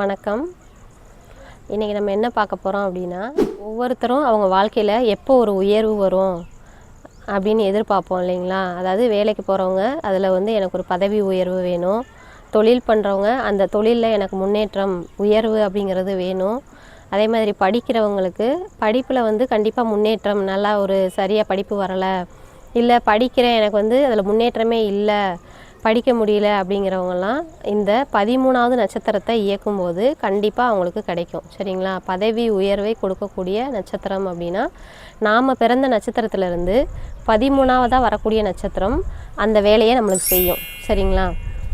வணக்கம். இன்றைக்கி நம்ம என்ன பார்க்க போகிறோம் அப்படின்னா, ஒவ்வொருத்தரும் அவங்க வாழ்க்கையில் எப்போ ஒரு உயர்வு வரும் அப்படின்னு எதிர்பார்ப்போம் இல்லைங்களா? அதாவது வேலைக்கு போகிறவங்க அதில் எனக்கு ஒரு பதவி உயர்வு வேணும். தொழில் பண்ணுறவங்க அந்த தொழிலில் எனக்கு முன்னேற்றம் உயர்வு அப்படிங்கிறது வேணும். அதே மாதிரி படிக்கிறவங்களுக்கு படிப்பில் கண்டிப்பாக முன்னேற்றம், நல்லா ஒரு சரியாக படிப்பு வரலை, இல்லை படிக்கிறேன் எனக்கு அதில் முன்னேற்றமே இல்லை, படிக்க முடியல அப்படிங்கிறவங்கலாம் இந்த 13வது நட்சத்திரத்தை இயக்கும்போது கண்டிப்பாக அவங்களுக்கு கிடைக்கும். சரிங்களா? பதவி உயர்வை கொடுக்கக்கூடிய நட்சத்திரம் அப்படின்னா, நாம் பிறந்த நட்சத்திரத்திலேருந்து 13வதாக வரக்கூடிய நட்சத்திரம் அந்த வேலையை நம்மளுக்கு செய்யும். சரிங்களா?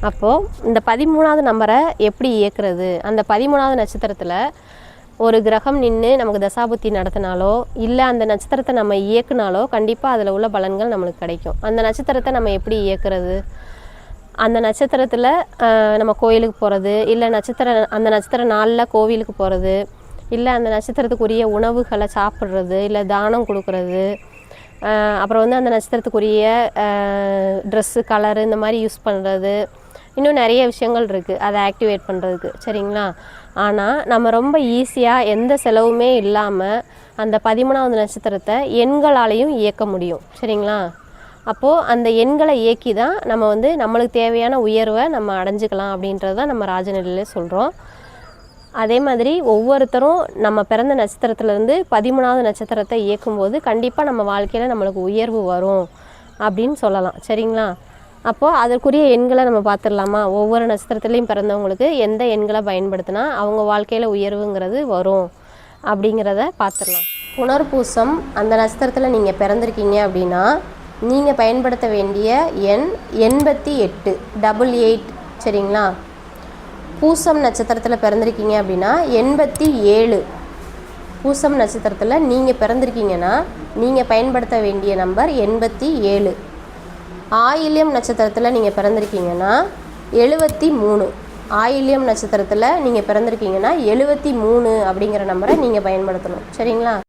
அப்போது இந்த 13வது நம்பரை எப்படி இயக்குறது? அந்த 13வது நட்சத்திரத்தில் ஒரு கிரகம் நின்று நமக்கு தசாபுத்தி நடத்தினாலோ, இல்லை அந்த நட்சத்திரத்தை நம்ம இயக்குனாலோ கண்டிப்பாக அதில் உள்ள பலன்கள் நம்மளுக்கு கிடைக்கும். அந்த நட்சத்திரத்தை நம்ம எப்படி இயக்குறது? அந்த நட்சத்திரத்தில் நம்ம கோயிலுக்கு போகிறது, இல்லை அந்த நட்சத்திர நாளில் கோவிலுக்கு போகிறது, இல்லை அந்த நட்சத்திரத்துக்குரிய உணவுகளை சாப்பிட்றது, இல்லை தானம் கொடுக்குறது, அப்புறம் அந்த நட்சத்திரத்துக்குரிய ட்ரெஸ்ஸு கலரு இந்த மாதிரி யூஸ் பண்ணுறது, இன்னும் நிறைய விஷயங்கள் இருக்குது அதை ஆக்டிவேட் பண்ணுறதுக்கு. சரிங்களா? ஆனால் நம்ம ரொம்ப ஈஸியாக எந்த செலவுமே இல்லாமல் அந்த 13வது நட்சத்திரத்தை எண்களாலையும் இயக்க முடியும். சரிங்களா? அப்போது அந்த எண்களை இயக்கி தான் நம்ம நம்மளுக்கு தேவையான உயர்வை நம்ம அடைஞ்சிக்கலாம் அப்படின்றது தான் நம்ம ராஜநிலையில் சொல்கிறோம். அதே மாதிரி ஒவ்வொருத்தரும் நம்ம பிறந்த நட்சத்திரத்துலேருந்து 13வது நட்சத்திரத்தை இயக்கும்போது கண்டிப்பாக நம்ம வாழ்க்கையில் நம்மளுக்கு உயர்வு வரும் அப்படின்னு சொல்லலாம். சரிங்களா? அப்போது அதற்குரிய எண்களை நம்ம பார்த்துடலாமா? ஒவ்வொரு நட்சத்திரத்துலேயும் பிறந்தவங்களுக்கு எந்த எண்களை பயன்படுத்தினா அவங்க வாழ்க்கையில் உயர்வுங்கிறது வரும் அப்படிங்கிறத பார்த்துடலாம். புனர்பூசம் அந்த நட்சத்திரத்தில் நீங்கள் பிறந்திருக்கீங்க அப்படின்னா நீங்கள் பயன்படுத்த வேண்டிய எண் 88, 88. சரிங்களா? பூசம் நட்சத்திரத்தில் பிறந்திருக்கீங்க அப்படின்னா 87. பூசம் நட்சத்திரத்தில் நீங்கள் பிறந்திருக்கீங்கன்னா நீங்கள் பயன்படுத்த வேண்டிய நம்பர் 87. ஆயில்யம் நட்சத்திரத்தில் நீங்கள் பிறந்திருக்கீங்கன்னா 73. ஆயில்யம் நட்சத்திரத்தில் நீங்கள் பிறந்திருக்கீங்கன்னா 73 அப்படிங்கிற நம்பரை நீங்கள் பயன்படுத்தணும். சரிங்களா?